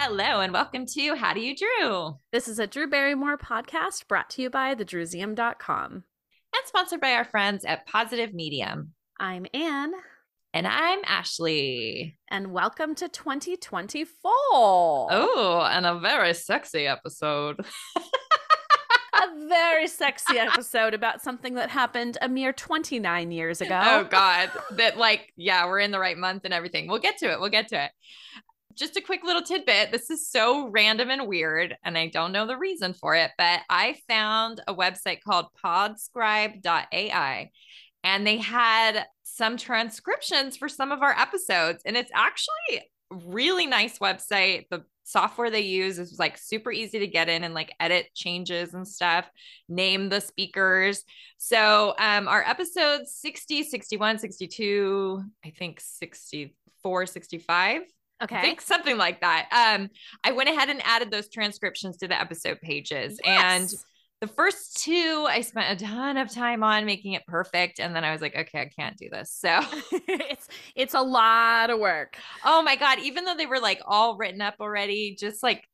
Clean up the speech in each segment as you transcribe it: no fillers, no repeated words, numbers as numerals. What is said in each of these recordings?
Hello and welcome to How Do You Drew? This is a Drew Barrymore podcast brought to you by thedrewseum.com. And sponsored by our friends at Positive Medium. I'm Anne. And I'm Ashley. And welcome to 2024. Oh, and a very sexy episode. A very sexy episode about something that happened a mere 29 years ago. Oh, God. We're in the right month and everything. We'll get to it. Just a quick little tidbit. This is so random and weird, and I don't know the reason for it, but I found a website called podscribe.ai, and they had some transcriptions for some of our episodes, and it's actually a really nice website. The software they use is like super easy to get in and like edit changes and stuff, name the speakers. So our episodes 60, 61, 62, I think 64, 65. Okay. I think something like that. I went ahead and added those transcriptions to the episode pages. Yes. And the first two, I spent a ton of time on making it perfect. And then I was like, okay, I can't do this. So it's a lot of work. Oh my God. Even though they were like all written up already, just like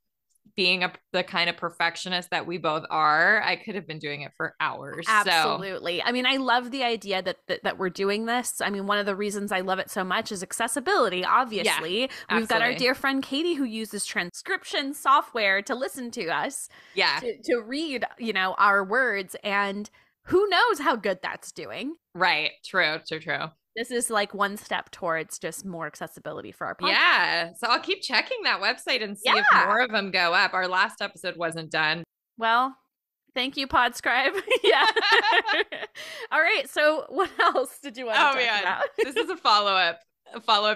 being the kind of perfectionist that we both are, I could have been doing it for hours. Absolutely. So. I mean, I love the idea that we're doing this. I mean, one of the reasons I love it so much is accessibility, obviously. Yeah, we've got our dear friend Katie who uses transcription software to listen to us. Yeah. To read, our words, and who knows how good that's doing. Right. True. This is like one step towards just more accessibility for our podcast. Yeah. So I'll keep checking that website and see if more of them go up. Our last episode wasn't done. Well, thank you, Podscribe. Yeah. All right. So what else did you want to talk about? This is a follow-up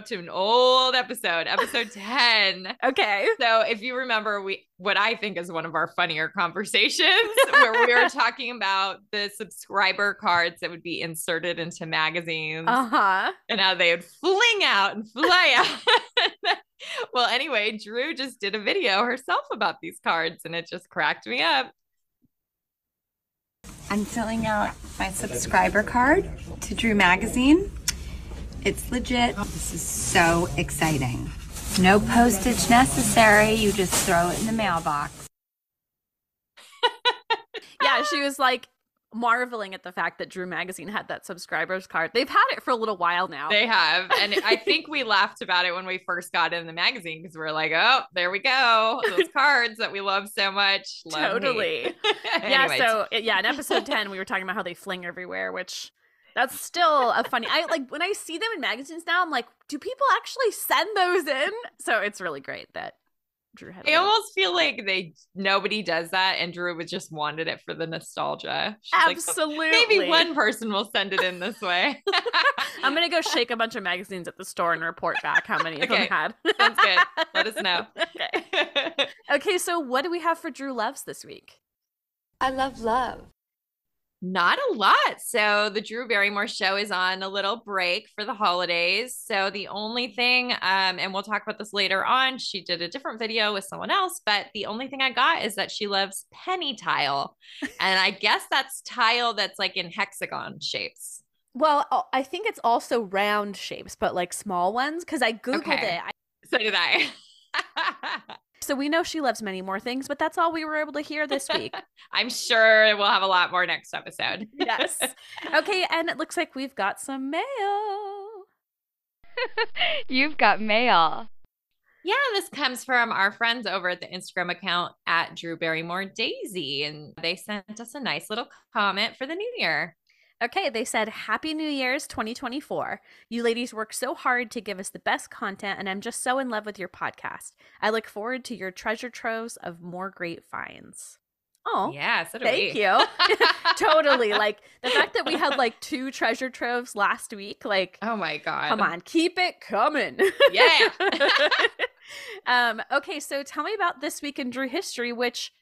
to an old episode 10. Okay. So if you remember, what I think is one of our funnier conversations where we were talking about the subscriber cards that would be inserted into magazines and how they would fling out and fly out. Well, anyway, Drew just did a video herself about these cards and it just cracked me up. I'm filling out my subscriber card to Drew Magazine. It's legit. This is so exciting. No postage necessary. You just throw it in the mailbox. Yeah, she was like marveling at the fact that Drew Magazine had that subscribers card. They've had it for a little while now. They have. And I think we laughed about it when we first got in the magazine because we were like, oh, there we go. Those cards that we love so much. Totally. Yeah. So in episode 10, we were talking about how they fling everywhere, which... That's still a funny. I like when I see them in magazines now. I'm like, do people actually send those in? So it's really great that Drew had. I almost feel like nobody does that, and Drew would just wanted it for the nostalgia. She's Absolutely. Like, maybe one person will send it in this way. I'm gonna go shake a bunch of magazines at the store and report back how many of them had. Sounds good. Let us know. Okay. So what do we have for Drew Loves this week? I love love. Not a lot. So the Drew Barrymore show is on a little break for the holidays. So the only thing, and we'll talk about this later on, she did a different video with someone else, but the only thing I got is that she loves penny tile. And I guess that's tile that's like in hexagon shapes. Well, I think it's also round shapes, but like small ones, because I Googled it. So did I. So we know she loves many more things, but that's all we were able to hear this week. I'm sure we'll have a lot more next episode. Yes. Okay, and it looks like we've got some mail. You've got mail. Yeah, this comes from our friends over at the Instagram account at Drew Barrymore Daisy, and they sent us a nice little comment for the new year. Okay, they said, Happy New Year's 2024. You ladies work so hard to give us the best content, and I'm just so in love with your podcast. I look forward to your treasure troves of more great finds. Oh, yeah, so do thank you. Totally. Like the fact that we had like 2 treasure troves last week, like, oh my God. Come on, keep it coming. Yeah. Okay, so tell me about this week in Drew history, which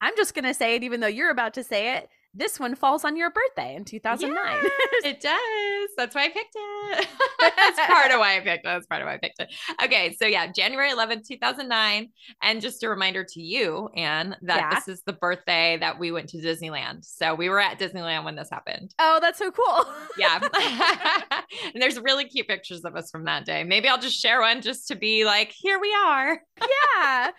I'm just going to say it, even though you're about to say it. this one falls on your birthday in 2009. Yes, it does. That's why I picked it. That's part of why I picked it. Okay, so yeah, January 11th, 2009. And just a reminder to you, Anne, that this is the birthday that we went to Disneyland. So we were at Disneyland when this happened. Oh, that's so cool. Yeah. And there's really cute pictures of us from that day. Maybe I'll just share one just to be like, here we are. Yeah.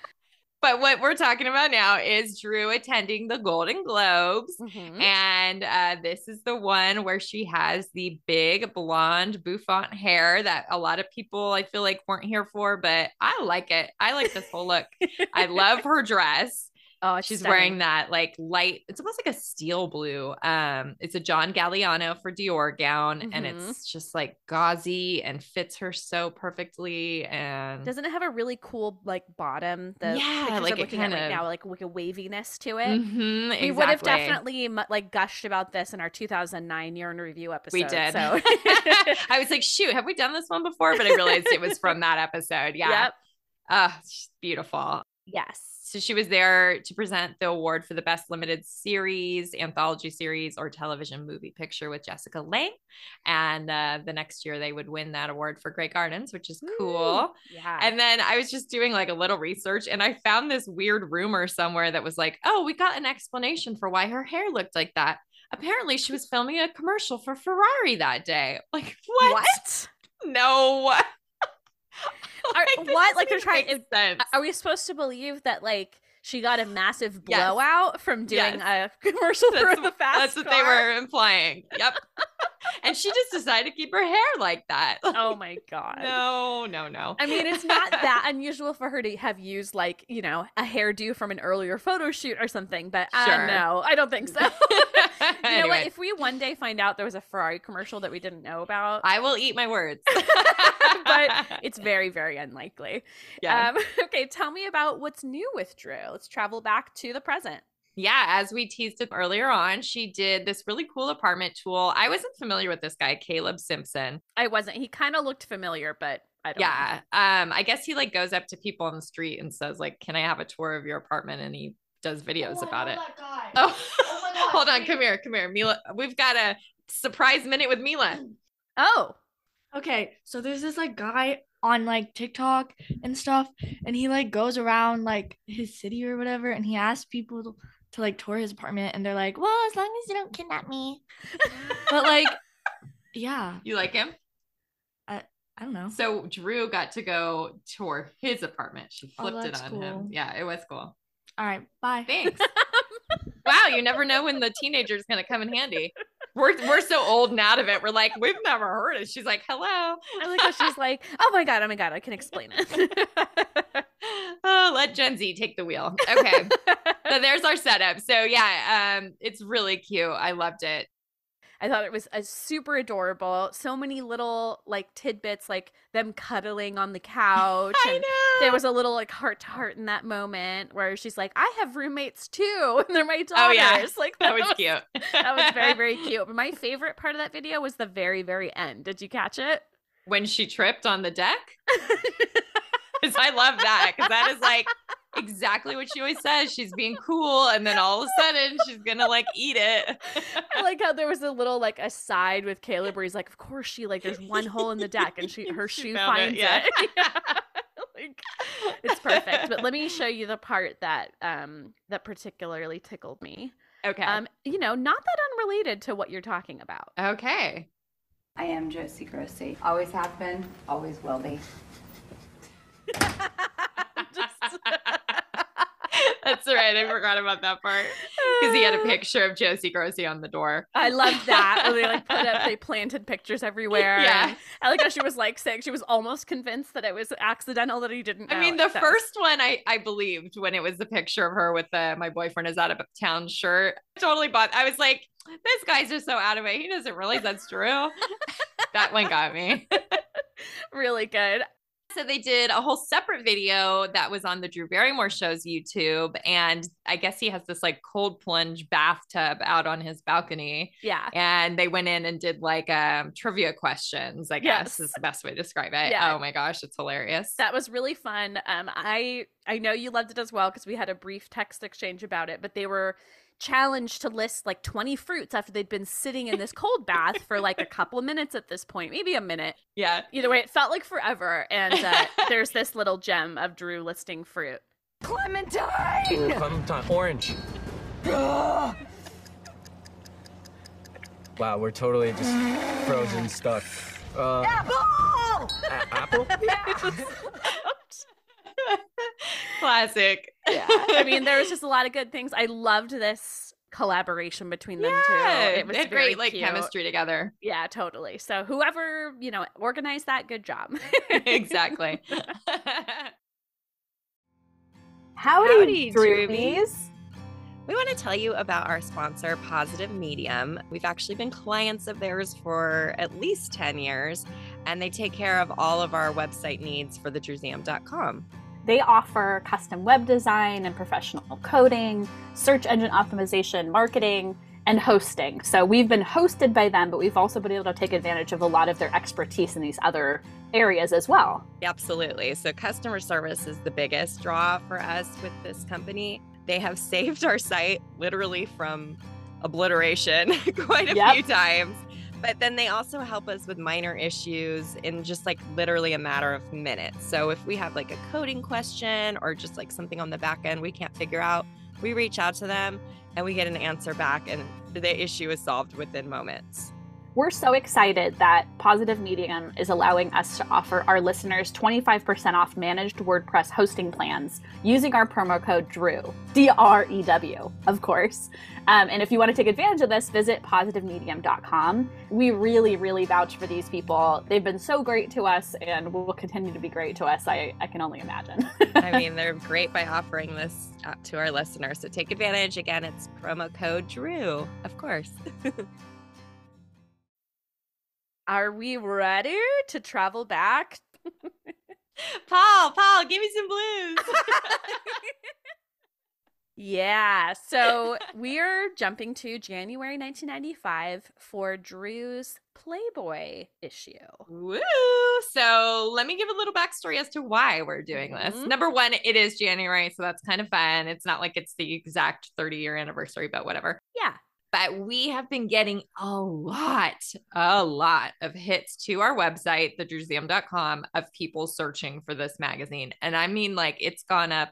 But what we're talking about now is Drew attending the Golden Globes. Mm-hmm. And this is the one where she has the big blonde bouffant hair that a lot of people, I feel like, weren't here for. But I like it. I like this whole look. I love her dress. Oh, she's stunning. wearing that like light, it's almost like a steel blue. It's a John Galliano for Dior gown, and it's just like gauzy and fits her so perfectly. And doesn't it have a really cool like bottom? The pictures like I'm looking at right now, like a waviness to it. Exactly. We would have definitely like gushed about this in our 2009 year in review episode. We did. So I was like, shoot, have we done this one before? But I realized it was from that episode. Yeah. Yep. It's beautiful. Yes. So she was there to present the award for the best limited series, anthology series, or television movie picture with Jessica Lange. And the next year they would win that award for Grey Gardens, which is cool. Yeah. And then I was just doing like a little research, and I found this weird rumor somewhere that was like, oh, we got an explanation for why her hair looked like that. Apparently she was filming a commercial for Ferrari that day. Like, what? No. What? Like they're trying sense. Are we supposed to believe that like she got a massive blowout from doing a commercial for the fast That's what they were implying. Yep. And she just decided to keep her hair like that. Oh my God. No. I mean, it's not that unusual for her to have used like, you know, a hairdo from an earlier photo shoot or something, but no, I don't think so. You know what? If we one day find out there was a Ferrari commercial that we didn't know about, I will eat my words. But it's very, very unlikely. Yeah. Okay, tell me about what's new with Drew. Let's travel back to the present. Yeah, as we teased it earlier on, she did this really cool apartment tour. I wasn't familiar with this guy, Caleb Simpson. I wasn't. He kind of looked familiar, but I don't know. I guess he like goes up to people on the street and says like, can I have a tour of your apartment? And he does videos about it. That guy. Oh, my God. Hold on. Come here. Mila, we've got a surprise minute with Mila. Oh. Okay, so there's this like guy on like TikTok and stuff, and he like goes around like his city or whatever, and he asks people to like tour his apartment, and they're like, well, as long as you don't kidnap me. But like, yeah. You like him? I don't know. So Drew got to go tour his apartment. She flipped it on him. Cool. Yeah, it was cool. All right, bye. Thanks. Wow, you never know when the teenager's gonna come in handy. We're so old and out of it. We're like, we've never heard it. She's like, hello. I like how she's like, oh my God, I can explain it. Oh, let Gen Z take the wheel. Okay. So there's our setup. So yeah, it's really cute. I loved it. I thought it was super adorable. So many little like tidbits, like them cuddling on the couch. I know. There was a little like heart to heart in that moment where she's like, I have roommates too. And they're my daughters. Oh, yeah. Like that was cute. That was very, very cute. But my favorite part of that video was the very, very end. Did you catch it? When she tripped on the deck? Because I love that. Because that is like exactly what she always says. She's being cool, and then all of a sudden she's gonna like eat it. I like how there was a little like aside with Caleb where he's like, of course she like there's one hole in the deck and her shoe finds it. Yeah. Like, it's perfect. But let me show you the part that that particularly tickled me. Okay. You know, not that unrelated to what you're talking about. Okay. I am Josie Grossi. Always have been, always will be. That's right. I forgot about that part because he had a picture of Josie Grossi on the door. I loved that. When they like they planted pictures everywhere. Yeah. I like how she was like saying she was almost convinced that it was accidental that he didn't know. I mean, the first one I believed when it was the picture of her with the my boyfriend is out of town shirt. Totally bought. I was like, this guy's just so out of it. He doesn't realize that's true. That one got me. Really good. So they did a whole separate video that was on the Drew Barrymore show's YouTube. And I guess he has this like cold plunge bathtub out on his balcony. Yeah. And they went in and did like trivia questions, I guess is the best way to describe it. Yeah. Oh my gosh, it's hilarious. That was really fun. I know you loved it as well because we had a brief text exchange about it, but they were challenged to list like 20 fruits after they'd been sitting in this cold bath for like a couple of minutes at this point, maybe a minute. Yeah. Either way, it felt like forever. And there's this little gem of Drew listing fruit. Clementine! Ooh, clementine. Orange. Wow, we're totally just frozen stuck. Apple! Apple? Classic. Yeah. I mean, there was just a lot of good things. I loved this collaboration between them two. It was they had very great like cute. chemistry together. Yeah, totally. So whoever, organized that, good job. Exactly. Howdy, Droobies. We want to tell you about our sponsor, Positive Medium. We've actually been clients of theirs for at least 10 years, and they take care of all of our website needs for thedrewsam.com. They offer custom web design and professional coding, search engine optimization, marketing, and hosting. So we've been hosted by them, but we've also been able to take advantage of a lot of their expertise in these other areas as well. Absolutely. So customer service is the biggest draw for us with this company. They have saved our site literally from obliteration quite a few times. But then they also help us with minor issues in just like literally a matter of minutes. So if we have like a coding question or just like something on the back end we can't figure out, we reach out to them and we get an answer back and the issue is solved within moments. We're so excited that Positive Medium is allowing us to offer our listeners 25% off managed WordPress hosting plans using our promo code DREW, D-R-E-W, of course. And if you want to take advantage of this, visit positivemedium.com. We really, really vouch for these people. They've been so great to us and will continue to be great to us. I can only imagine. I mean, they're great by offering this to our listeners. So take advantage. Again, it's promo code DREW, of course. Are we ready to travel back? Paul, give me some blues. Yeah, so we're jumping to January 1995 for Drew's Playboy issue. Woo! So let me give a little backstory as to why we're doing this. Number one, it is January, so that's kind of fun. It's not like it's the exact 30-year anniversary, but whatever. Yeah. But we have been getting a lot of hits to our website, thedrewsam.com, of people searching for this magazine. And I mean, like, it's gone up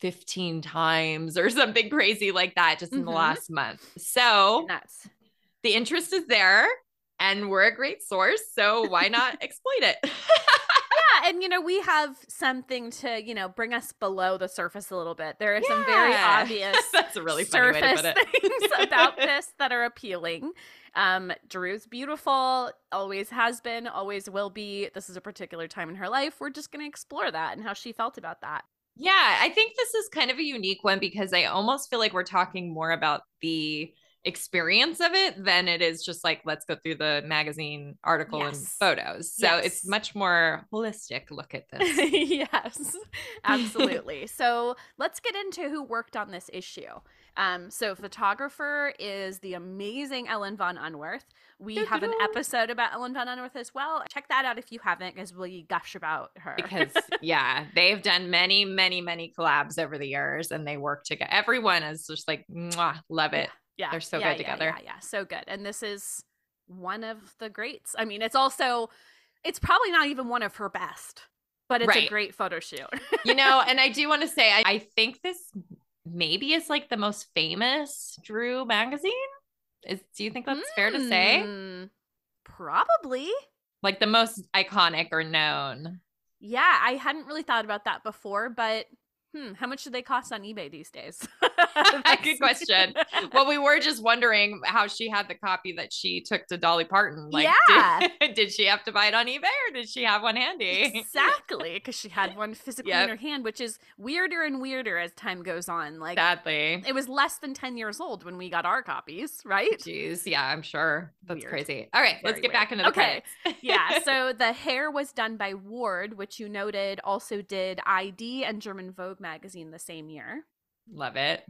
15 times or something crazy like that just in the last month. So nuts. The interest is there and we're a great source. So why not exploit it? Yeah, and we have something to, bring us below the surface a little bit. There are some very obvious that's a really funny way to put it. things about this that are appealing. Drew's beautiful, always has been, always will be. This is a particular time in her life. We're just going to explore that and how she felt about that. Yeah, I think this is kind of a unique one because I almost feel like we're talking more about the experience of it than it is just like, let's go through the magazine article and photos. So it's much more holistic look at this. Yes, absolutely. So let's get into who worked on this issue. So photographer is the amazing Ellen von Unwerth. We have an episode about Ellen von Unwerth as well. Check that out if you haven't, because we gush about her. Because they've done many, many, many collabs over the years and they work together. Everyone is just like, mwah, love it. Yeah. They're so good together. Yeah. So good. And this is one of the greats. I mean, it's probably not even one of her best, but it's a great photo shoot. And I do want to say, I think this maybe is like the most famous Drew magazine. Do you think that's fair to say? Probably. Like the most iconic or known. Yeah, I hadn't really thought about that before, but how much do they cost on eBay these days? Good question. Well, we were just wondering how she had the copy that she took to Dolly Parton. Like, did she have to buy it on eBay or did she have one handy? Exactly, because she had one physically in her hand, which is weirder and weirder as time goes on. Like, sadly, it was less than 10 years old when we got our copies, right? Jeez, yeah, I'm sure. That's crazy. All right, let's get back into the credits. Yeah, so the hair was done by Ward, which you noted also did ID and German Vogue magazine the same year. Love it.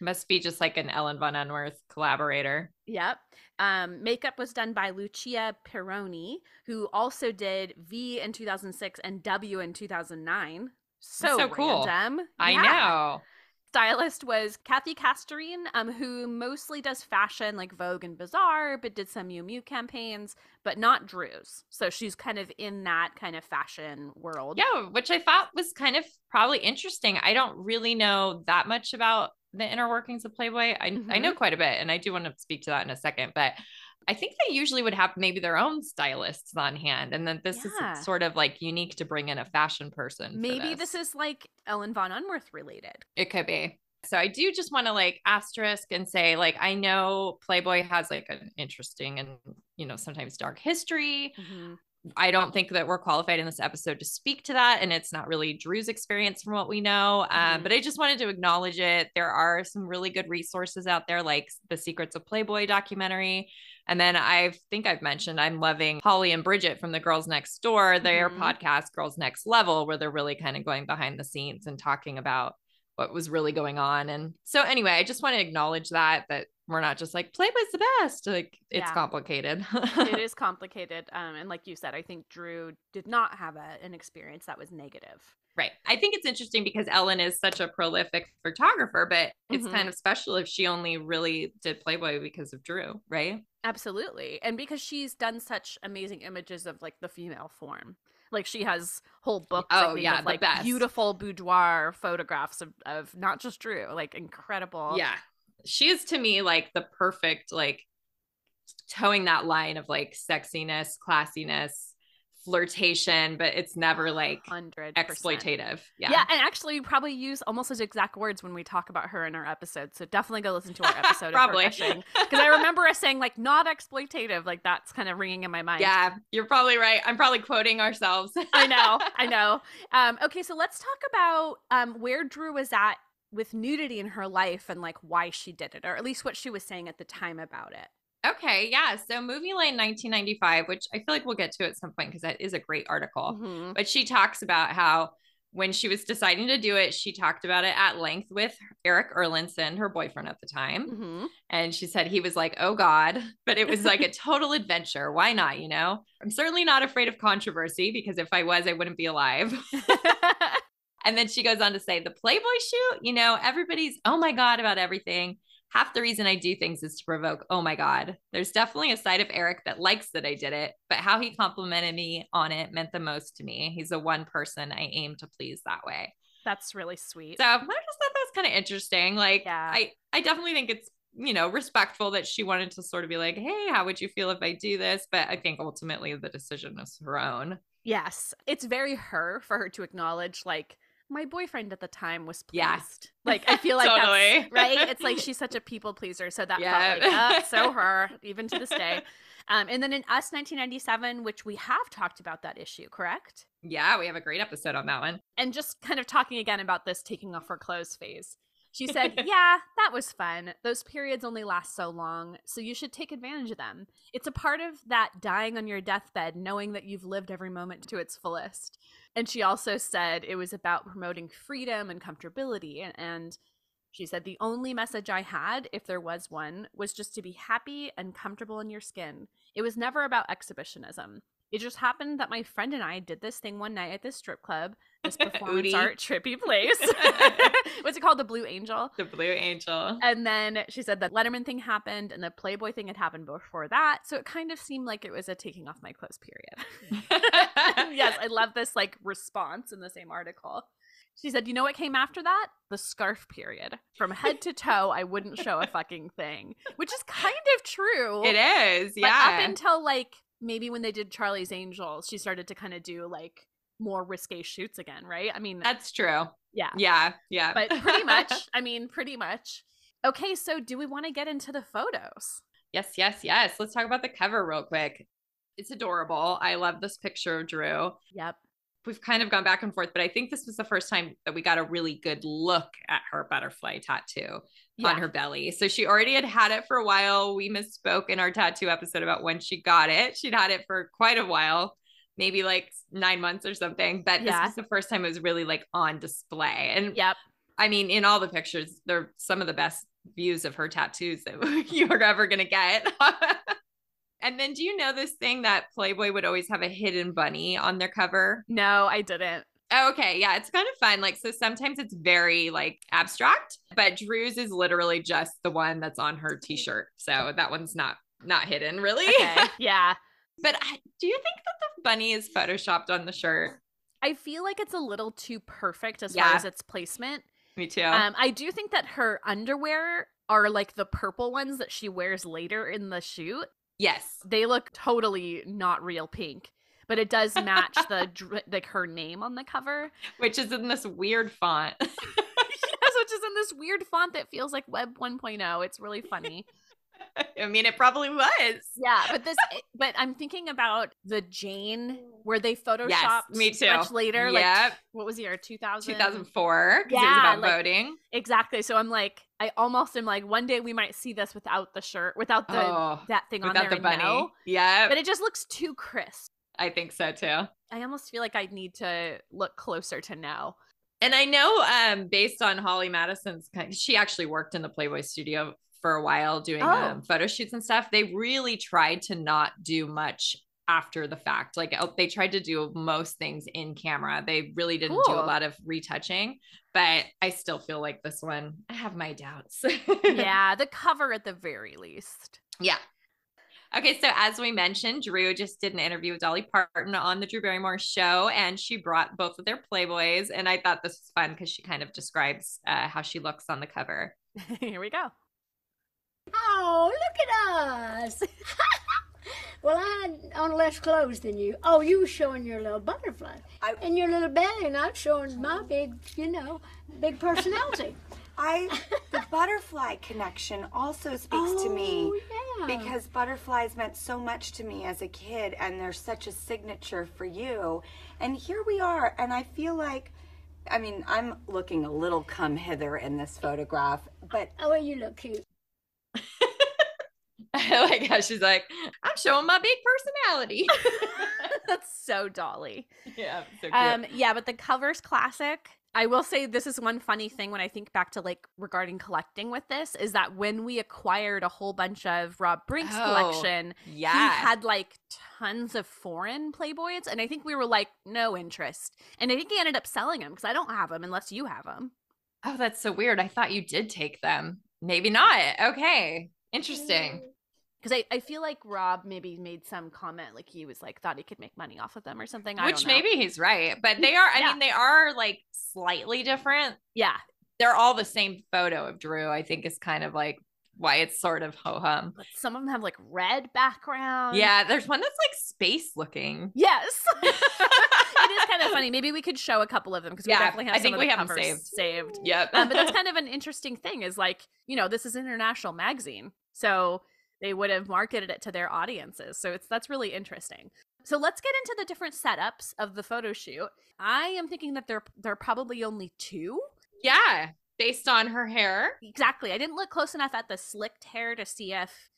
Must be just like an Ellen von Unwerth collaborator. Yep. Makeup was done by Lucia Peroni, who also did V in 2006 and W in 2009. So cool. random. I know. Stylist was Kathy Castorine, who mostly does fashion like Vogue and Bazaar, but did some Miu Miu campaigns, but not Drew's. So she's kind of in that kind of fashion world. Yeah, which I thought was kind of probably interesting. I don't really know that much about the inner workings of Playboy. I know quite a bit, and I do want to speak to that in a second, but I think they usually would have maybe their own stylists on hand. And then this is sort of like unique to bring in a fashion person. Maybe this is like Ellen von Unwerth related. It could be. So I do just want to like asterisk and say, like, I know Playboy has like an interesting and, you know, sometimes dark history. I don't think that we're qualified in this episode to speak to that. And it's not really Drew's experience from what we know. But I just wanted to acknowledge it. There are some really good resources out there, like the Secrets of Playboy documentary. And then I think I've mentioned I'm loving Holly and Bridget from the Girls Next Door, their podcast, Girls Next Level, where they're really kind of going behind the scenes and talking about what was really going on. And so anyway, I just want to acknowledge that we're not just like Playboy's the best. Like it's complicated. It is complicated. And like you said, I think Drew did not have an experience that was negative. Right. I think it's interesting because Ellen is such a prolific photographer, but it's kind of special if she only really did Playboy because of Drew, right? Absolutely. And because she's done such amazing images of like the female form. Like she has whole books of like beautiful boudoir photographs of not just Drew, like incredible. Yeah. She is to me like the perfect, like towing that line of like sexiness, classiness, flirtation, but it's never like 100%. Exploitative. Yeah. And actually we probably use almost those exact words when we talk about her in our episode. So definitely go listen to our episode. Probably. Because I remember us saying like not exploitative. Like that's kind of ringing in my mind. Yeah, you're probably right. I'm probably quoting ourselves. I know. Okay, so let's talk about where Drew was at with nudity in her life and like why she did it, or at least what she was saying at the time about it. Okay, yeah. So Movie Line 1995, which I feel like we'll get to at some point because that is a great article. But she talks about how when she was deciding to do it, she talked about it at length with Eric Erlandson, her boyfriend at the time. And she said he was like, oh God, but it was like a total adventure. Why not? You know, I'm certainly not afraid of controversy because if I was, I wouldn't be alive. And then she goes on to say the Playboy shoot, you know, everybody's, oh my God, about everything. Half the reason I do things is to provoke, oh my God. There's definitely a side of Eric that likes that I did it, but how he complimented me on it meant the most to me. He's the one person I aim to please that way. That's really sweet. So I just thought that was kind of interesting. Like, I definitely think it's, you know, respectful that she wanted to sort of be like, hey, how would you feel if I do this? But I think ultimately the decision is her own. Yes. It's very her for her to acknowledge, like, my boyfriend at the time was pleased. Yeah. Like, I feel like totally. That's right. It's like she's such a people pleaser. So that felt like, so her, even to this day. And then in Us 1997, which we have talked about that issue, correct? Yeah, we have a great episode on that one. And just kind of talking again about this taking off her clothes phase. She said, yeah, that was fun. Those periods only last so long, so you should take advantage of them. It's a part of that dying on your deathbed, knowing that you've lived every moment to its fullest. And she also said it was about promoting freedom and comfortability. And she said, the only message I had, if there was one, was just to be happy and comfortable in your skin. It was never about exhibitionism. It just happened that my friend and I did this thing one night at this strip club, this performance art trippy place. What's it called? The Blue Angel? The Blue Angel. And then she said the Letterman thing happened and the Playboy thing had happened before that. So it kind of seemed like it was a taking off my clothes period. Yes, I love this like response in the same article. She said, you know what came after that? The scarf period. From head to toe, I wouldn't show a fucking thing. Which is kind of true. It is, yeah. But up until like maybe when they did Charlie's Angels, she started to kind of do like more risque shoots again, right? I mean, that's true. Yeah. Yeah. But pretty much. Okay, so do we want to get into the photos? Yes. Let's talk about the cover real quick. It's adorable. I love this picture of Drew. Yep. We've kind of gone back and forth, but I think this was the first time that we got a really good look at her butterfly tattoo on her belly. So she already had it for a while. We misspoke in our tattoo episode about when she got it. She'd had it for quite a while, maybe like 9 months or something. But this was the first time it was really like on display. And I mean, in all the pictures, they're some of the best views of her tattoos that you're ever going to get. And then do you know this thing that Playboy would always have a hidden bunny on their cover? No, I didn't. Oh, okay. Yeah, it's kind of fun. Like, so sometimes it's very like abstract, but Drew's is literally just the one that's on her t-shirt. So that one's not hidden really. Okay. Yeah. But do you think that the bunny is photoshopped on the shirt? I feel like it's a little too perfect as far as its placement. Me too. I do think that her underwear are like the purple ones that she wears later in the shoot. Yes. They look totally not real pink, but it does match the like her name on the cover, which is in this weird font. Yes, which is in this weird font that feels like Web 1.0. It's really funny. I mean, it probably was. Yeah, but I'm thinking about the Jane where they photoshopped me too. much later. Yep. Like, what was the year? 2004. Yeah, it was about voting. Exactly. So I'm like, I almost am like, one day we might see this without the shirt, without that thing on there. Without the bunny. Yeah. But it just looks too crisp. I think so too. I almost feel like I need to look closer to know. And I know based on Holly Madison's, she actually worked in the Playboy studio for a while doing photo shoots and stuff. They really tried to not do much after the fact. Like they tried to do most things in camera. They really didn't do a lot of retouching, but I still feel like this one, I have my doubts. Yeah, the cover at the very least. Yeah. Okay, so as we mentioned, Drew just did an interview with Dolly Parton on the Drew Barrymore show, and she brought both of their Playboys, and I thought this was fun because she kind of describes how she looks on the cover. Here we go. Oh, look at us. Well, I had on less clothes than you. Oh, you were showing your little butterfly and your little belly, and I'm showing my big, big personality. The butterfly connection also speaks to me because butterflies meant so much to me as a kid, and they're such a signature for you. And here we are, and I feel like, I mean, I'm looking a little come hither in this photograph, but oh, well, you look cute. I like how she's like, I'm showing my big personality. That's so Dolly. Yeah, so cute. Yeah, but the cover's classic. I will say this is one funny thing when I think back to like regarding collecting with this is that when we acquired a whole bunch of Rob Brink's collection, he had like tons of foreign Playboys, and I think we were like, no interest. And I think he ended up selling them because I don't have them unless you have them. Oh, that's so weird. I thought you did take them. Maybe not. Okay. Interesting. Because I feel like Rob maybe made some comment, like he was like, thought he could make money off of them or something. Which maybe he's right. But they are, I mean, they are like slightly different. Yeah. They're all the same photo of Drew, I think is kind of like why it's sort of ho-hum. But some of them have like red background. Yeah, there's one that's like space looking. Yes. It is kind of funny. Maybe we could show a couple of them because we definitely have some of the covers saved. Yep. But that's kind of an interesting thing is like, this is an international magazine. So they would have marketed it to their audiences. So that's really interesting. So let's get into the different setups of the photo shoot. I am thinking that there are probably only two. Yeah, based on her hair. Exactly. I didn't look close enough at the slicked hair to see if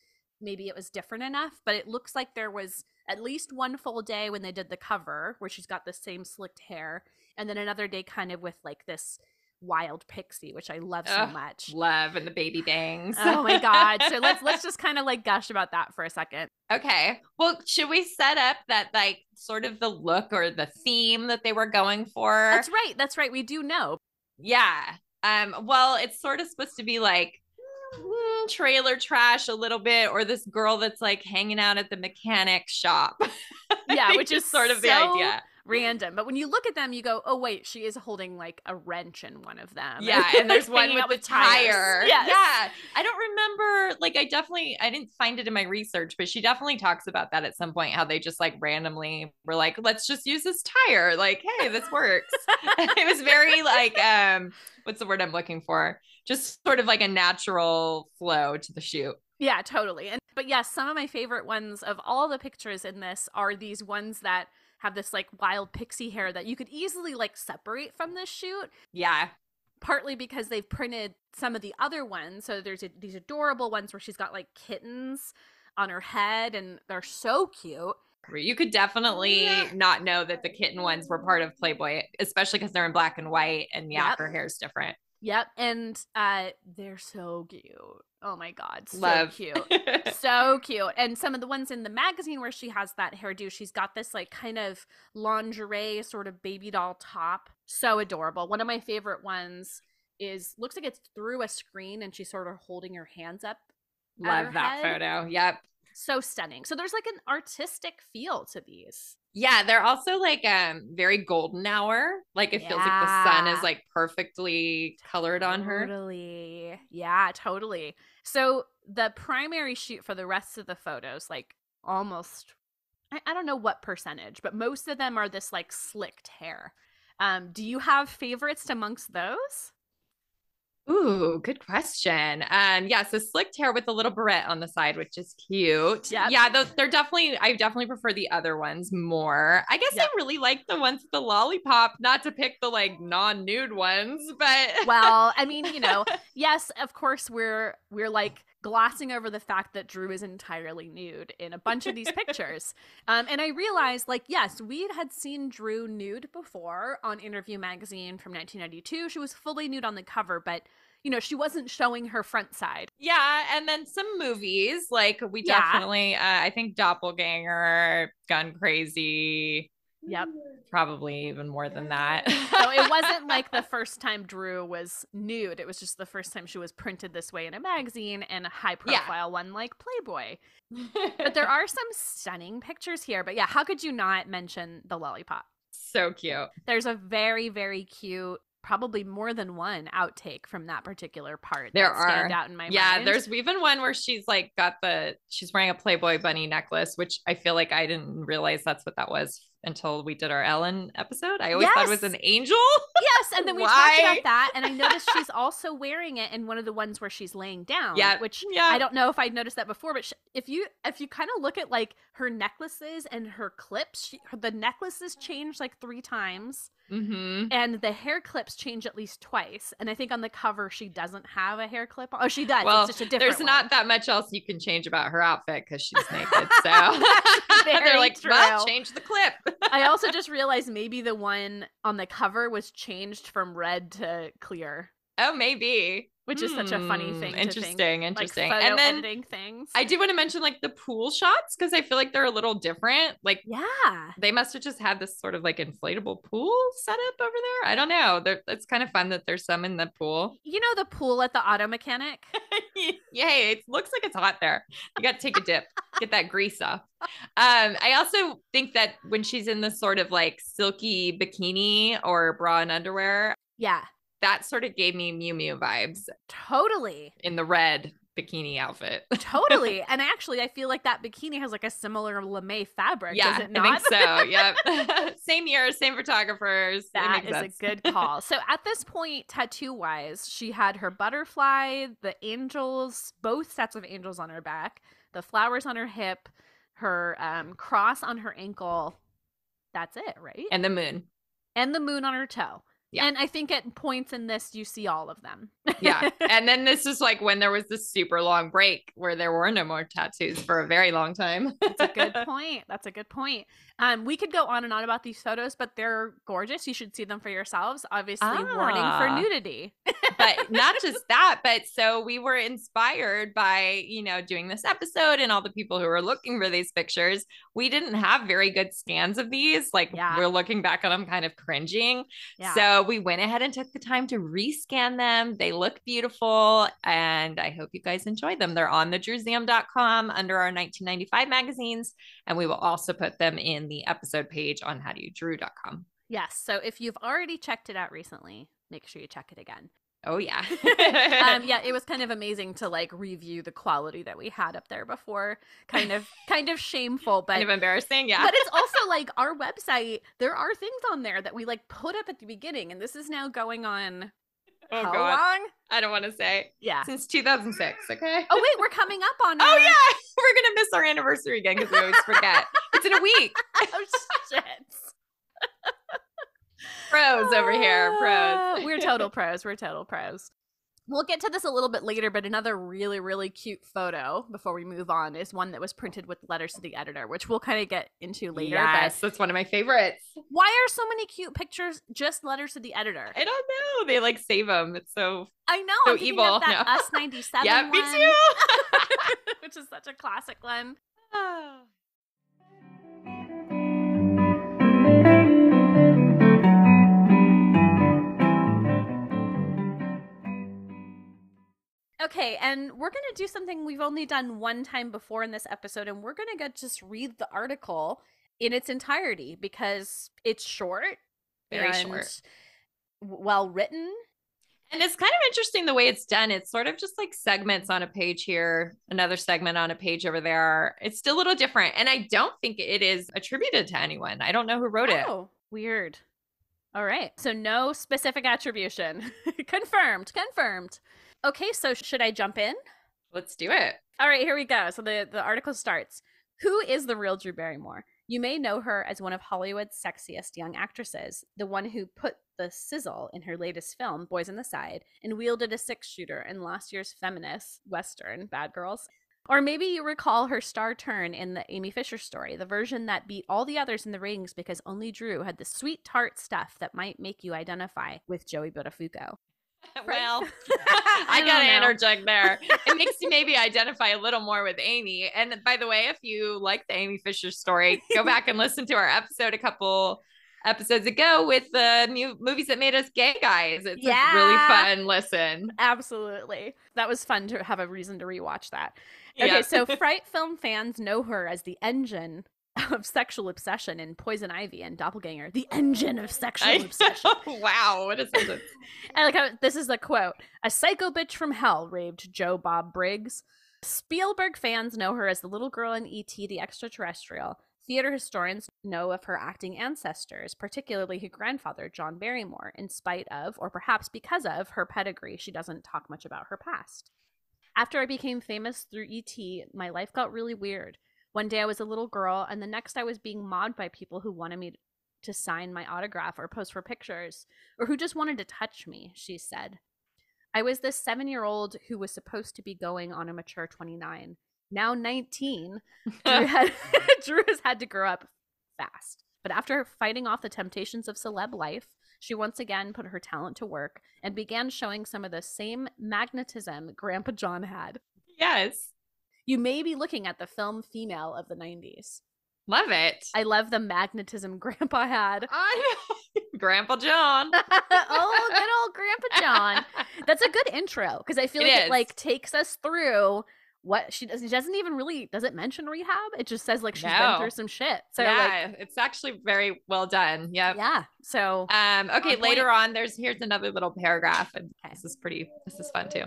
maybe it was different enough, but it looks like there was at least one full day when they did the cover where she's got the same slicked hair, and then another day kind of with like this wild pixie, which I love so much. Love, and the baby bangs. Oh my god. So let's just kind of like gush about that for a second. Okay. Well, should we set up that like sort of the look or the theme that they were going for? That's right. We do know. Yeah. Well, it's sort of supposed to be like trailer trash a little bit, or this girl that's like hanging out at the mechanic shop. Yeah, which is sort of the idea. Random, but when you look at them you go, oh wait, she is holding like a wrench in one of them. Yeah, and there's one with the tire. Yes. Yeah, I don't remember, like I didn't find it in my research, but she definitely talks about that at some point, how they just like randomly were like, let's just use this tire, like, hey, this works. It was very like what's the word I'm looking for, just sort of like a natural flow to the shoot. Yeah, totally. But yes, some of my favorite ones of all the pictures in this are these ones that have this like wild pixie hair that you could easily like separate from this shoot. Yeah. Partly because they've printed some of the other ones. So there's these adorable ones where she's got like kittens on her head and they're so cute. You could definitely not know that the kitten ones were part of Playboy, especially because they're in black and white and her hair is different. Yep. And they're so cute. Oh my God. So Love. cute. So cute. And some of the ones in the magazine where she has that hairdo, she's got this like kind of lingerie sort of baby doll top. So adorable. One of my favorite ones looks like it's through a screen and she's sort of holding her hands up. Love that photo. Yep. So stunning. So there's like an artistic feel to these. Yeah, they're also like very golden hour. Like it feels like the sun is like perfectly colored on her. Totally. Yeah, totally. So the primary shoot for the rest of the photos, like almost, I don't know what percentage, but most of them are this like slicked hair. Do you have favorites amongst those? Ooh, good question. Yeah, so slicked hair with a little barrette on the side, which is cute. Yep. Yeah, I definitely prefer the other ones more. I guess I really like the ones with the lollipop, not to pick the like non-nude ones, but well, I mean, yes, of course we're like glossing over the fact that Drew is entirely nude in a bunch of these pictures. And I realized, like, yes, we had seen Drew nude before on Interview magazine from 1992. She was fully nude on the cover, but she wasn't showing her front side. Yeah, and then some movies, like we definitely, I think Doppelganger, Gun Crazy. Yep. Probably even more than that. So it wasn't like the first time Drew was nude. It was just the first time she was printed this way in a magazine and a high profile one like Playboy. But there are some stunning pictures here. But yeah, how could you not mention the lollipop? So cute. There's a very, very cute, probably more than one outtake from that particular part. There that stand out in my mind. Yeah, there's even one where she's like she's wearing a Playboy bunny necklace, which I feel like I didn't realize that's what that was until we did our Ellen episode. I always thought it was an angel. Yes, and then we talked about that, and I noticed she's also wearing it in one of the ones where she's laying down. Yeah, which I don't know if I'd noticed that before, but if you kind of look at like her necklaces and her clips, the necklaces change like 3 times. Mm-hmm. And the hair clips change at least twice. And I think on the cover she doesn't have a hair clip on. Oh, she does. Well, it's just a different there's not that much else you can change about her outfit because she's naked. So they're like, well, change the clip. I also just realized maybe the one on the cover was changed from red to clear. Oh, maybe. Which is such a funny thing. Interesting. Like photo and then editing things. I do want to mention like the pool shots because I feel like they're a little different. Like, they must have just had this sort of like inflatable pool set up over there. I don't know. It's kind of fun that there's some in the pool. The pool at the auto mechanic. Yay! It looks like it's hot there. You got to take a dip, get that grease off. I also think that when she's in this sort of like silky bikini or bra and underwear, that sort of gave me Miu Miu vibes. Totally. In the red bikini outfit. Totally. And actually, I feel like that bikini has like a similar lame fabric, does it not? I think so. Yep. Same year, same photographers. That is a good call. So at this point, tattoo-wise, she had her butterfly, the angels, both sets of angels on her back, the flowers on her hip, her cross on her ankle. That's it, right? And the moon. And the moon on her toe. Yeah. And I think at points in this, you see all of them. Yeah. And then this is like when there was this super long break where there were no more tattoos for a very long time. That's a good point. That's a good point. We could go on and on about these photos, but they're gorgeous. You should see them for yourselves. Obviously, warning for nudity. But not just that, but so we were inspired by, doing this episode and all the people who were looking for these pictures. We didn't have very good scans of these. Like we're looking back on them kind of cringing. Yeah. So we went ahead and took the time to rescan them. They look beautiful and I hope you guys enjoyed them. They're on thedrewseum.com under our 1995 magazines. And we will also put them in the episode page on howdoyoudrew.com. Yes. So if you've already checked it out recently, make sure you check it again. Oh, yeah. Yeah, it was kind of amazing to like review the quality that we had up there before. Kind of shameful, but kind of embarrassing. Yeah. But it's also like our website, there are things on there that we like put up at the beginning, and this is now going on how long? I don't want to say. Yeah. Since 2006, okay? Oh, wait, we're coming up on Oh, yeah. We're going to miss our anniversary again because we always forget. It's in a week. Oh, shit. Pros over here. Pros. We're total pros. We're total pros. We'll get to this a little bit later, but another really, really cute photo before we move on is one that was printed with letters to the editor, which we'll kind of get into later. Yes, that's one of my favorites. Why are so many cute pictures just letters to the editor? I don't know. They like save them. It's so I know. So I'm thinking evil. of that No. Us 97 Yeah, one, me too. which is such a classic one. Okay, and we're going to do something we've only done one time before in this episode, and we're going to just read the article in its entirety because it's short. Very and short. Well written. And it's kind of interesting the way it's done. It's sort of just like segments on a page here, another segment on a page over there. It's still a little different. And I don't think it is attributed to anyone. I don't know who wrote it. Oh, weird. All right. So no specific attribution. Confirmed. Okay, so should I jump in? Let's do it. All right, here we go. So the article starts. Who is the real Drew Barrymore? You may know her as one of Hollywood's sexiest young actresses, the one who put the sizzle in her latest film, Boys on the Side, and wielded a 6-shooter in last year's feminist Western, Bad Girls. Or maybe you recall her star turn in the Amy Fisher story, the version that beat all the others in the ratings because only Drew had the sweet tart stuff that might make you identify with Joey Buttafuoco. Well, I gotta interject there. It makes you maybe identify a little more with Amy. And by the way, if you like the Amy Fisher story, go back and listen to our episode a couple episodes ago with the new movies that made us gay guys. It's a really fun listen. Absolutely. That was fun to have a reason to rewatch that. Okay, so Fright film fans know her as the engine of sexual obsession in Poison Ivy and Doppelganger. The engine of sexual obsession. Wow, what is this? And like how, this is the quote. A psycho bitch from hell, raved Joe Bob Briggs. Spielberg fans know her as the little girl in E.T. the Extraterrestrial. Theater historians know of her acting ancestors, particularly her grandfather, John Barrymore, in spite of, or perhaps because of, her pedigree. She doesn't talk much about her past. After I became famous through E.T., my life got really weird. One day I was a little girl, and the next I was being mobbed by people who wanted me to sign my autograph or pose for pictures, or who just wanted to touch me, she said. I was this 7-year-old who was supposed to be going on a mature 29. Now 19, Drew has had to grow up fast. But after fighting off the temptations of celeb life, she once again put her talent to work and began showing some of the same magnetism Grandpa John had. Yes. You may be looking at the film female of the 90s. Love it. I love the magnetism Grandpa had. Grandpa John. Oh, good old Grandpa John. That's a good intro because I feel like it like takes us through what she does. She doesn't even really, does it mention rehab? It just says like she's been through some shit. So yeah, it's actually very well done. Yep. Yeah. So okay, later on here's another little paragraph, and this is fun too.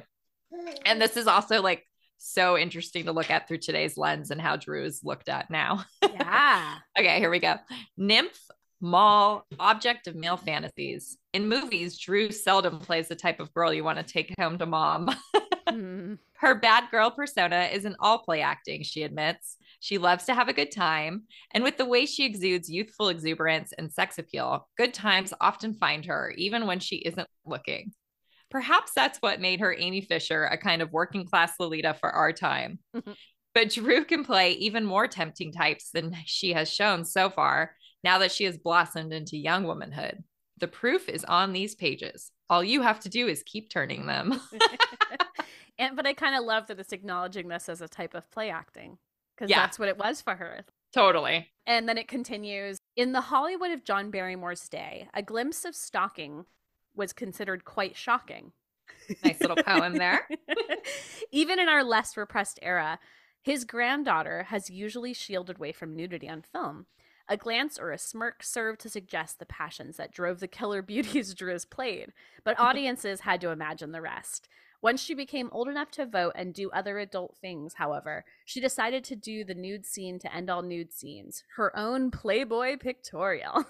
And this is also like so interesting to look at through today's lens and how Drew is looked at now. Yeah. Okay, here we go. Nymph, mall, object of male fantasies. In movies, Drew seldom plays the type of girl you want to take home to mom. Her bad girl persona isn't all play acting, she admits. She loves to have a good time. And with the way she exudes youthful exuberance and sex appeal, good times often find her, even when she isn't looking. Perhaps that's what made her Amy Fisher, a kind of working class Lolita for our time. But Drew can play even more tempting types than she has shown so far, now that she has blossomed into young womanhood. The proof is on these pages. All you have to do is keep turning them. But I kind of love that it's acknowledging this as a type of play acting, because that's what it was for her. Totally. And then it continues. In the Hollywood of John Barrymore's day, a glimpse of stalking was considered quite shocking. Nice little poem there. Even in our less repressed era, his granddaughter has usually shielded away from nudity on film. A glance or a smirk served to suggest the passions that drove the killer beauties Drew has played, but audiences had to imagine the rest. Once she became old enough to vote and do other adult things, however, she decided to do the nude scene to end all nude scenes, her own Playboy pictorial.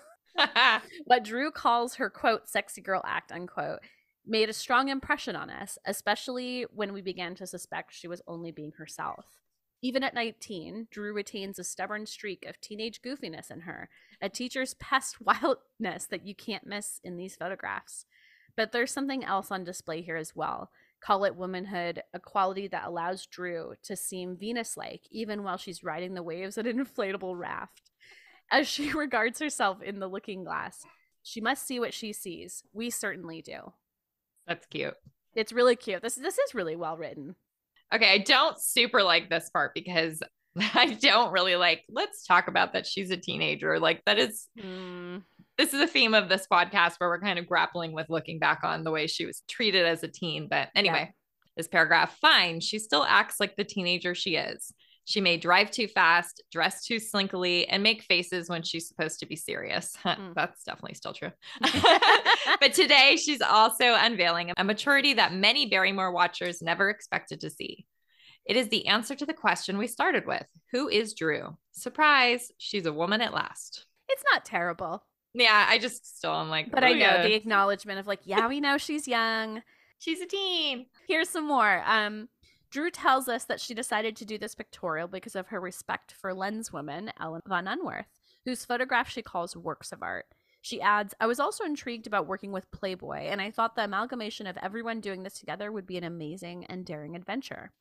What Drew calls her, quote, sexy girl act, unquote, made a strong impression on us, especially when we began to suspect she was only being herself. Even at 19, Drew retains a stubborn streak of teenage goofiness in her, a teacher's pest wildness that you can't miss in these photographs. But there's something else on display here as well. call it womanhood, a quality that allows Drew to seem Venus-like even while she's riding the waves at an inflatable raft. As she regards herself in the looking glass, she must see what she sees. We certainly do. That's cute. It's really cute. This is really well written. Okay, I don't super like this part because I don't really like, let's talk about that she's a teenager. Like that is, this is a theme of this podcast where we're kind of grappling with looking back on the way she was treated as a teen. But anyway, this paragraph, fine. She still acts like the teenager she is. She may drive too fast, dress too slinkily, and make faces when she's supposed to be serious. That's definitely still true. But today, she's also unveiling a maturity that many Barrymore watchers never expected to see. It is the answer to the question we started with. Who is Drew? Surprise, she's a woman at last. It's not terrible. Yeah, I just still am like, but I know the acknowledgement of like, yeah, we know she's young. She's a teen. Here's some more. Drew tells us that she decided to do this pictorial because of her respect for lenswoman Ellen von Unwerth, whose photographs she calls works of art. She adds, I was also intrigued about working with Playboy, and I thought the amalgamation of everyone doing this together would be an amazing and daring adventure.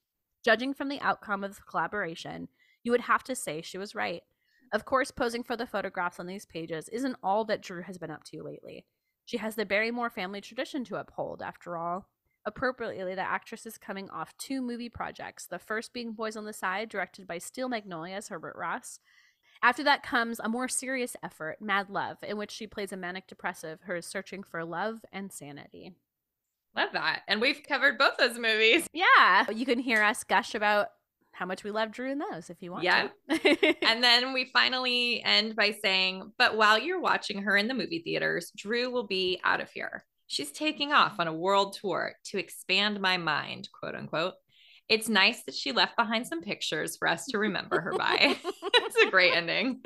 Judging from the outcome of the collaboration, you would have to say she was right. Of course, posing for the photographs on these pages isn't all that Drew has been up to lately. She has the Barrymore family tradition to uphold, after all. Appropriately, the actress is coming off 2 movie projects, the first being Boys on the Side, directed by Steel Magnolia's Herbert Ross. After that comes a more serious effort, Mad Love, in which she plays a manic depressive who is searching for love and sanity. Love that. And we've covered both those movies. Yeah. You can hear us gush about how much we love Drew in those if you want to. And then we finally end by saying, but while you're watching her in the movie theaters, Drew will be out of here. She's taking off on a world tour to expand my mind, quote unquote. It's nice that she left behind some pictures for us to remember her by. It's a great ending.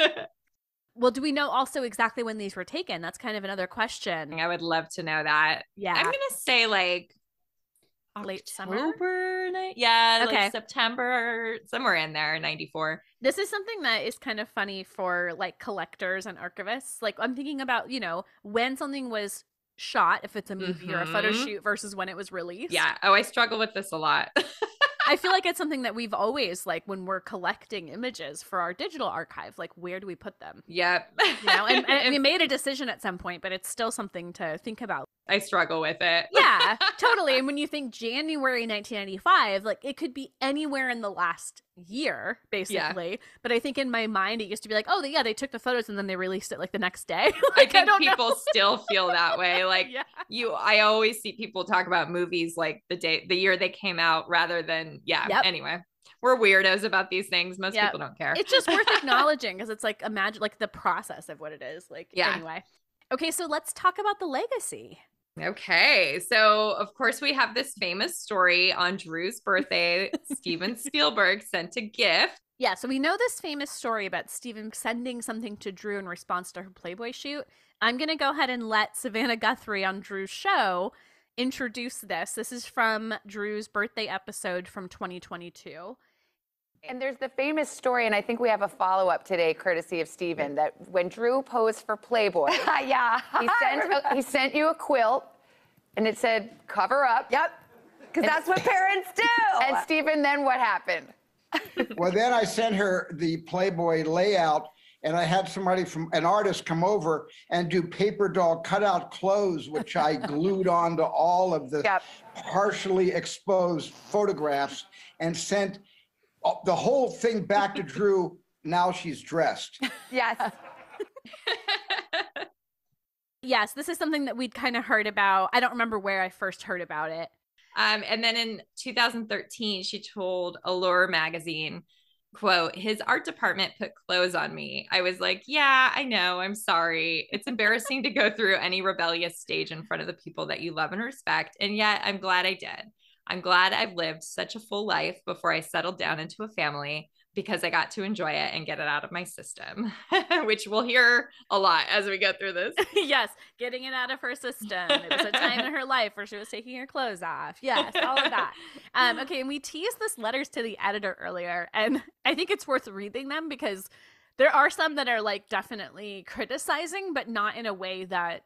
Well, do we know also exactly when these were taken? That's kind of another question. I would love to know that. Yeah. I'm going to say like late summer. Yeah, okay. Like September, somewhere in there, 94. This is something that is kind of funny for like collectors and archivists. Like I'm thinking about, when something was shot, if it's a movie or a photo shoot versus when it was released. Yeah. Oh, I struggle with this a lot. I feel like it's something that we've always, like, when we're collecting images for our digital archive, like, where do we put them? Yep. And we made a decision at some point, but it's still something to think about. I struggle with it. Yeah, totally. And when you think January 1995, like, it could be anywhere in the last year, basically. Yeah. But I think in my mind, it used to be like, oh, yeah, they took the photos and then they released it, like, the next day. Like, I think people still feel that way. Like, I always see people talk about movies, like, the year they came out rather than, Anyway. We're weirdos about these things. Most people don't care. It's just worth acknowledging because it's like, imagine like the process of what it is. Like, anyway. Okay, so let's talk about the legacy. Okay, so of course we have this famous story on Drew's birthday. Steven Spielberg sent a gift. Yeah, so we know this famous story about Steven sending something to Drew in response to her Playboy shoot. I'm going to go ahead and let Savannah Guthrie on Drew's show introduce this. This is from Drew's birthday episode from 2022. And there's the famous story, and I think we have a follow-up today, courtesy of Steven, that when Drew posed for Playboy, he sent you a quilt, and it said, cover up. Yep, because that's what parents do. And Steven, then what happened? Well, then I sent her the Playboy layout, and I had an artist come over and do paper doll cutout clothes, which I glued onto all of the partially exposed photographs and sent the whole thing back to Drew. Now she's dressed. Yes. Yes, this is something that we'd kind of heard about. I don't remember where I first heard about it. And then in 2013, she told Allure magazine, quote, his art department put clothes on me. I was like, yeah, I know. I'm sorry. It's embarrassing to go through any rebellious stage in front of the people that you love and respect. And yet I'm glad I did. I'm glad I've lived such a full life before I settled down into a family because I got to enjoy it and get it out of my system, which we'll hear a lot as we go through this. Yes, getting it out of her system. It was a time in her life where she was taking her clothes off. Yes, all of that. Okay, and we teased this letters to the editor earlier, and I think it's worth reading them because there are some that are like definitely criticizing, but not in a way that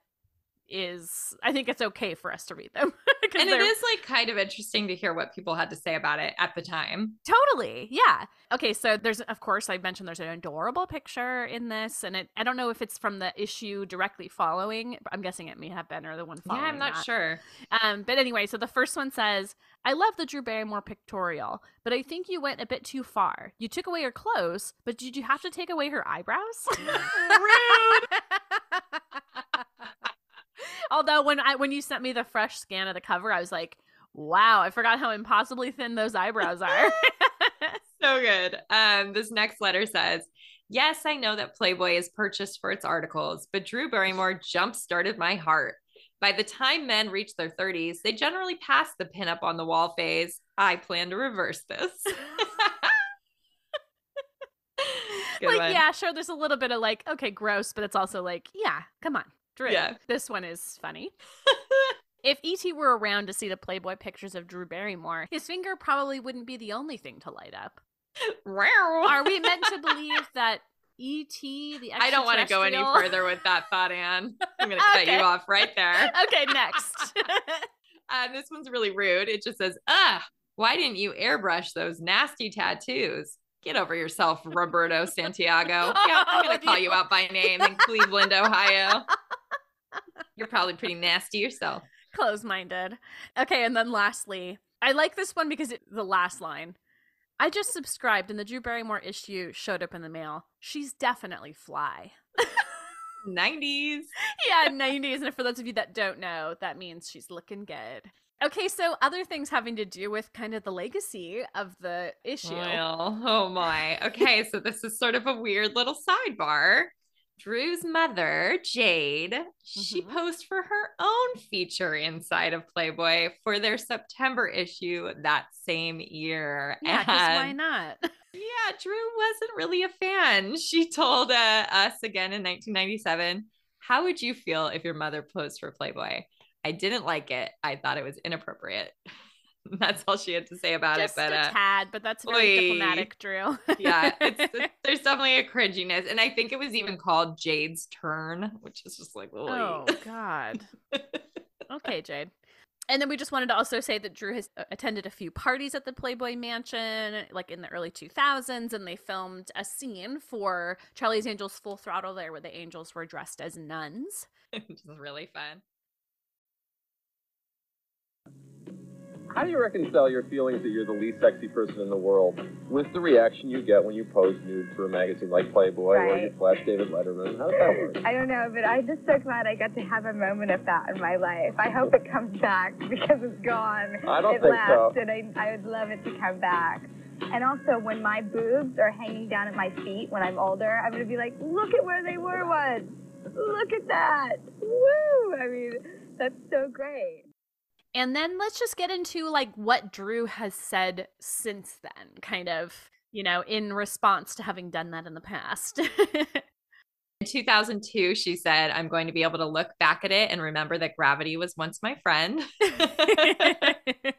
I think it's okay for us to read them. And it is like kind of interesting to hear what people had to say about it at the time. Totally. Yeah. Okay. So there's, of course, I mentioned there's an adorable picture in this, and I don't know if it's from the issue directly following. I'm guessing it may have been, or the one following. Yeah, I'm not sure. But anyway, so the first one says, I love the Drew Barrymore pictorial, but I think you went a bit too far. You took away her clothes, but did you have to take away her eyebrows? Rude. Although when you sent me the fresh scan of the cover, I was like, wow, I forgot how impossibly thin those eyebrows are. So good. This next letter says, yes, I know that Playboy is purchased for its articles, but Drew Barrymore jump-started my heart. By the time men reach their 30s, they generally pass the pinup on the wall phase. I plan to reverse this. Like, one. Yeah, sure, there's a little bit of like, okay, gross, but it's also like, yeah, come on. Drew. Yeah. This one is funny. If E.T. were around to see the Playboy pictures of Drew Barrymore, his finger probably wouldn't be the only thing to light up. Are we meant to believe that E.T., the extraterrestrial... I don't want to go any further with that thought, Anne. I'm going to cut you off right there. Okay, next. This one's really rude. It just says, why didn't you airbrush those nasty tattoos? Get over yourself, Roberto Santiago. Yeah, I'm going to call you out by name in Cleveland, Ohio. You're probably pretty nasty yourself. Close-minded. Okay, and then lastly, I like this one because the last line. I just subscribed and the Drew Barrymore issue showed up in the mail. She's definitely fly. 90s. Yeah, 90s. And for those of you that don't know, that means she's looking good. Okay, so other things having to do with kind of the legacy of the issue. Well, oh my. Okay, so this is sort of a weird little sidebar. Drew's mother, Jade, she posed for her own feature inside of Playboy for their September issue that same year. Yeah, because why not? Yeah, Drew wasn't really a fan. She told us again in 1997, how would you feel if your mother posed for Playboy? I didn't like it. I thought it was inappropriate. That's all she had to say about Just it. But a tad, but that's very diplomatic, Drew. Yeah, there's definitely a cringiness. And I think it was even called Jade's turn, which is just like, oh, God. Okay, Jade. And then we just wanted to also say that Drew has attended a few parties at the Playboy Mansion, like in the early 2000s, and they filmed a scene for Charlie's Angels Full Throttle there where the angels were dressed as nuns. Which is really fun. How do you reconcile your feelings that you're the least sexy person in the world with the reaction you get when you pose nude for a magazine like Playboy or you flash David Letterman? How does that work? I don't know, but I'm just so glad I got to have a moment of that in my life. I hope it comes back because it's gone. I don't it think left, so. And I would love it to come back. And also, when my boobs are hanging down at my feet when I'm older, I'm going to be like, look at where they were once. Look at that. Woo! I mean, that's so great. And then let's just get into like what Drew has said since then, kind of, you know, in response to having done that in the past. In 2002, she said, I'm going to be able to look back at it and remember that gravity was once my friend.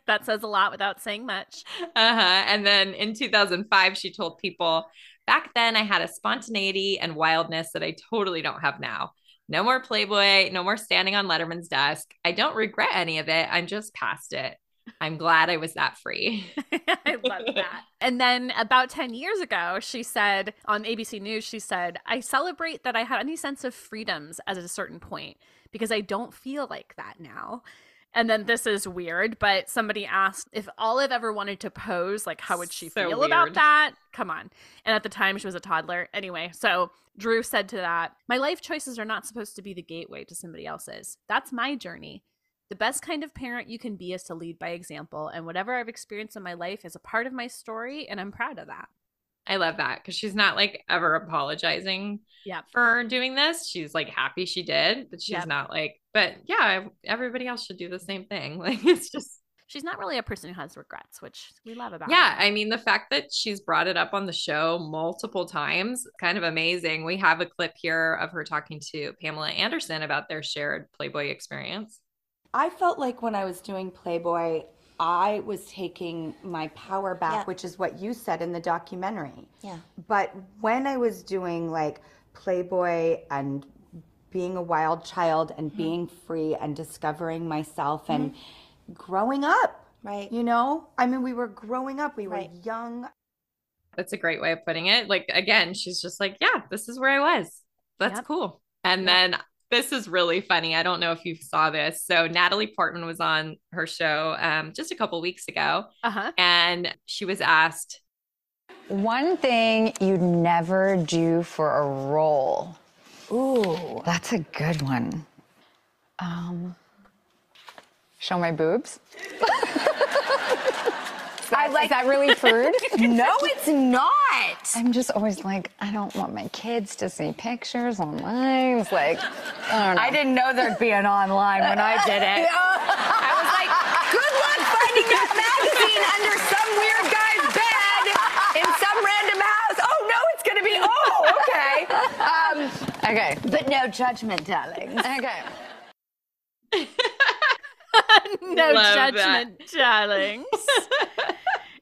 That says a lot without saying much. And then in 2005, she told people, back then I had a spontaneity and wildness that I totally don't have now. No more Playboy, no more standing on Letterman's desk. I don't regret any of it. I'm just past it. I'm glad I was that free. I love that. And then about 10 years ago, she said on ABC News, she said, I celebrate that I had any sense of freedoms at a certain point because I don't feel like that now. And then this is weird, but somebody asked if Olive ever wanted to pose, like how would she feel about that? Come on. And at the time she was a toddler. Anyway, so Drew said to that, my life choices are not supposed to be the gateway to somebody else's. That's my journey. The best kind of parent you can be is to lead by example. And whatever I've experienced in my life is a part of my story. And I'm proud of that. I love that because she's not like ever apologizing for doing this. She's like happy she did, but she's not like, but yeah, everybody else should do the same thing. Like it's just. She's not really a person who has regrets, which we love about her. I mean, the fact that she's brought it up on the show multiple times, kind of amazing. We have a clip here of her talking to Pamela Anderson about their shared Playboy experience. I felt like when I was doing Playboy, I was taking my power back, which is what you said in the documentary. Yeah. But when I was doing like Playboy and being a wild child and being free and discovering myself and growing up. Right. You know, I mean, we were growing up, we were young. That's a great way of putting it. Like, again, she's just like, yeah, this is where I was. That's cool. And then this is really funny. I don't know if you saw this. So Natalie Portman was on her show just a couple weeks ago. And she was asked, one thing you'd never do for a role. Ooh, that's a good one. Show my boobs. Is that really prude? No, it's not. I'm just always like, I don't want my kids to see pictures online. It's like, I don't know. I didn't know there'd be an online when I did it. I was like, good luck finding that magazine under some weird guy's bed in some random house. Oh, no, it's going to be, okay. Okay. But no judgment, darlings. Okay. No judgment, darlings.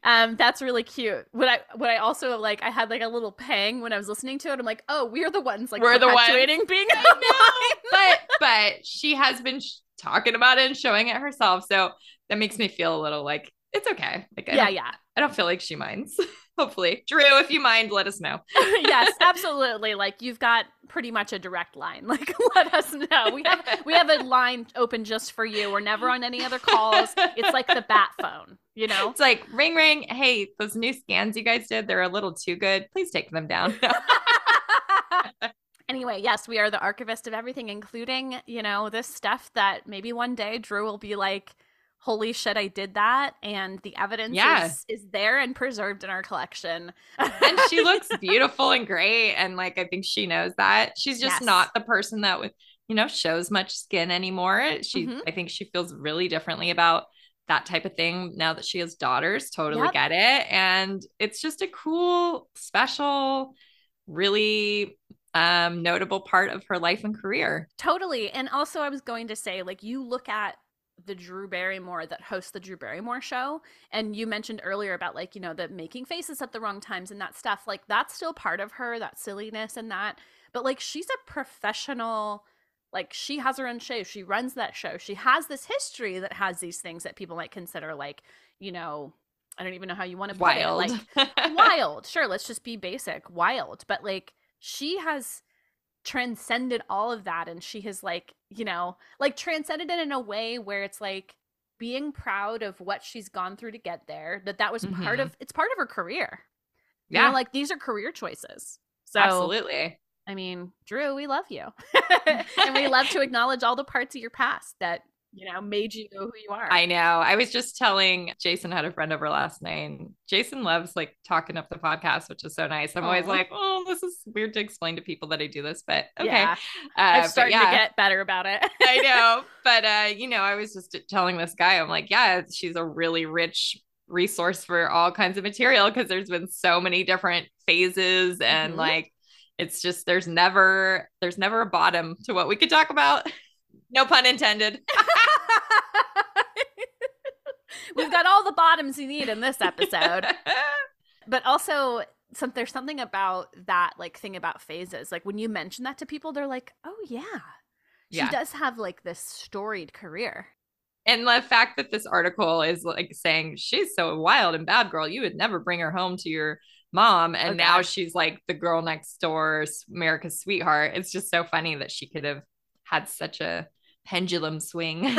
That's really cute. What I also like, I had like a little pang when I was listening to it. I'm like, oh, we're the ones like we're perpetuating being online. but she has been talking about it and showing it herself. So that makes me feel a little like it's okay. Like, I don't feel like she minds. Hopefully. Drew, if you mind, let us know. Yes, absolutely. Like, you've got pretty much a direct line. Like, let us know. We have a line open just for you. We're never on any other calls. It's like the bat phone, you know? It's like, ring, ring. Hey, those new scans you guys did, they're a little too good. Please take them down. Anyway, yes, we are the archivist of everything, including, you know, this stuff that maybe one day Drew will be like, holy shit, I did that. And the evidence is there and preserved in our collection. And she looks beautiful and great. And like, I think she knows that. She's just not the person that would, you know, shows much skin anymore. I think she feels really differently about that type of thing now that she has daughters. Totally get it. And it's just a cool, special, really notable part of her life and career. Totally. And also I was going to say, like, you look at the Drew Barrymore that hosts the Drew Barrymore show, and you mentioned earlier about, like, you know, the making faces at the wrong times and that stuff, like, that's still part of her, that silliness and that, but like, she's a professional, like, she has her own show, she runs that show, she has this history that has these things that people might consider, like, you know, I don't even know how you want to put it, like, wild, sure, let's just be basic, wild, but like, she has transcended all of that, and she has, like, you know, like, transcended it in a way where it's like being proud of what she's gone through to get there, that was part of her career. You know, like, these are career choices. So absolutely. I mean, Drew, we love you. And we love to acknowledge all the parts of your past that, you know, made you who you are. I know. I was just telling Jason, had a friend over last night, and Jason loves like talking up the podcast, which is so nice. I'm always like, oh, this is weird to explain to people that I do this, but okay. Yeah. I'm starting to get better about it. I know. But, you know, I was just telling this guy, I'm like, yeah, she's a really rich resource for all kinds of material, because there's been so many different phases, and like, it's just, there's never a bottom to what we could talk about. No pun intended. We've got all the bottoms you need in this episode. But also, there's something about that, like, thing about phases. Like, when you mention that to people, they're like, oh, yeah. She does have, like, this storied career. And the fact that this article is, like, saying she's so wild and bad girl, you would never bring her home to your mom. And now she's, like, the girl next door, America's sweetheart. It's just so funny that she could have had such a pendulum swing.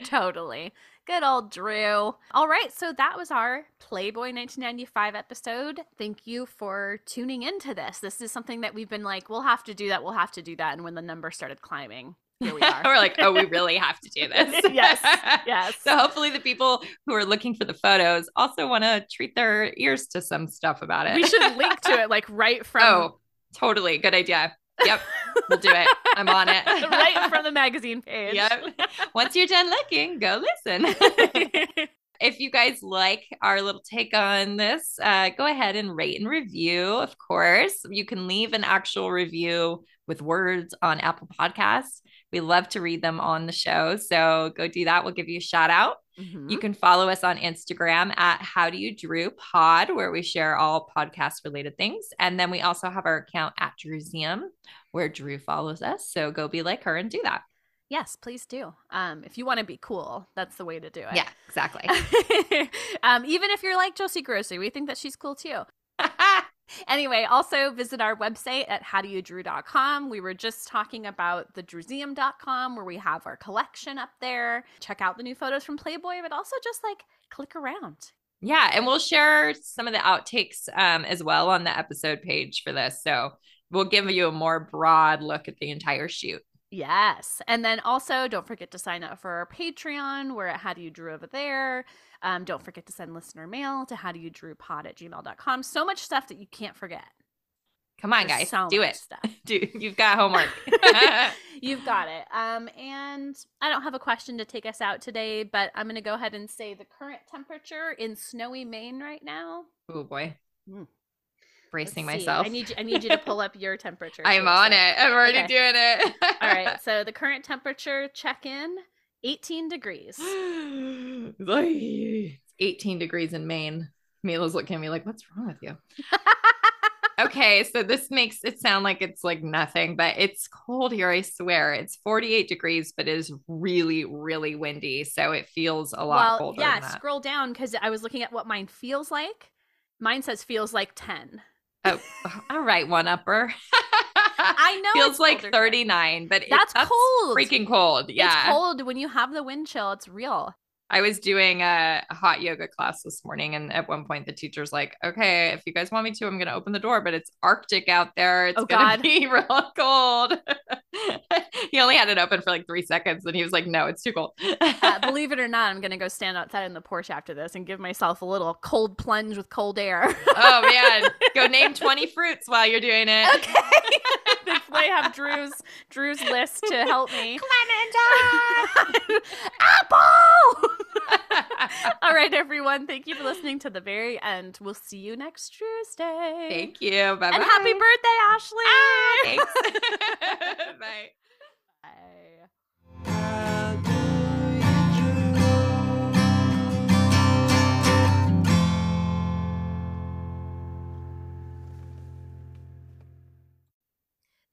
Totally. Good old Drew. All right, so that was our Playboy 1995 episode. Thank you for tuning into this. This is something that we've been like, we'll have to do that. And when the number started climbing, here we are. We're like, oh, we really have to do this. Yes. So hopefully the people who are looking for the photos also want to treat their ears to some stuff about it. We should link to it, like, right from... Oh, totally. Good idea. Yep. We'll do it. I'm on it. Right from the magazine page. Yep. Once you're done looking, go listen. If you guys like our little take on this, go ahead and rate and review, of course. You can leave an actual review with words on Apple Podcasts. We love to read them on the show. So go do that. We'll give you a shout out. You can follow us on Instagram at How Do You Drew Pod, where we share all podcast related things. And then we also have our account at Drewseum, where Drew follows us. So go be like her and do that. Yes, please do. If you want to be cool, that's the way to do it. Yeah, exactly. Even if you're like Josie Grossi, we think that she's cool too. Anyway, also visit our website at howdoyoudrew.com. We were just talking about the drewseum.com, where we have our collection up there. Check out the new photos from Playboy, but also just like click around. Yeah, and we'll share some of the outtakes as well on the episode page for this. So we'll give you a more broad look at the entire shoot. Yes. And then also don't forget to sign up for our Patreon. We're at How Do You Drew over there. Don't forget to send listener mail to howdoyoudrewpod@gmail.com. So much stuff that you can't forget. Come on, guys. So do much it. Stuff. You've got homework. You've got it. And I don't have a question to take us out today, but I'm going to go ahead and say the current temperature in snowy Maine right now. Oh, boy. Bracing Let's see. myself. I need you to pull up your temperature. I'm on it. I'm already doing it. All right. So the current temperature check in 18 degrees. It's 18 degrees in Maine. Mila's looking at me like, what's wrong with you? Okay, so this makes it sound like it's like nothing, but it's cold here, I swear. It's 48 degrees, but it is really, really windy. So it feels a lot colder than that. Scroll down because I was looking at what mine feels like. Mine says feels like 10. Oh, all right, one upper. I know feels like 39, but that's cold. Freaking cold. Yeah. It's cold when you have the wind chill. It's real. I was doing a hot yoga class this morning, and at one point the teacher's like, okay, if you guys want me to, I'm going to open the door, but it's Arctic out there. It's going to be real cold. He only had it open for like 3 seconds, and he was like, no, it's too cold. Believe it or not, I'm going to go stand outside in the porch after this and give myself a little cold plunge with cold air. Oh, man. Go name 20 fruits while you're doing it. Okay. They have Drew's list to help me. Clementine! Apple! All right, everyone. Thank you for listening to the very end. We'll see you next Tuesday. Thank you. Bye-bye. And happy birthday, Ashley. Thanks. Bye.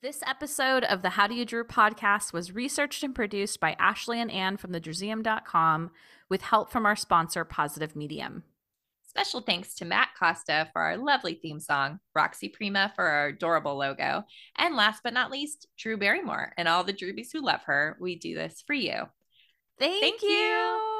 This episode of the How Do You Drew podcast was researched and produced by Ashley and Ann from thedrewseum.com with help from our sponsor, Positive Medium. Special thanks to Matt Costa for our lovely theme song, Roxy Prima for our adorable logo, and last but not least, Drew Barrymore and all the Drewbies who love her. We do this for you. Thank you.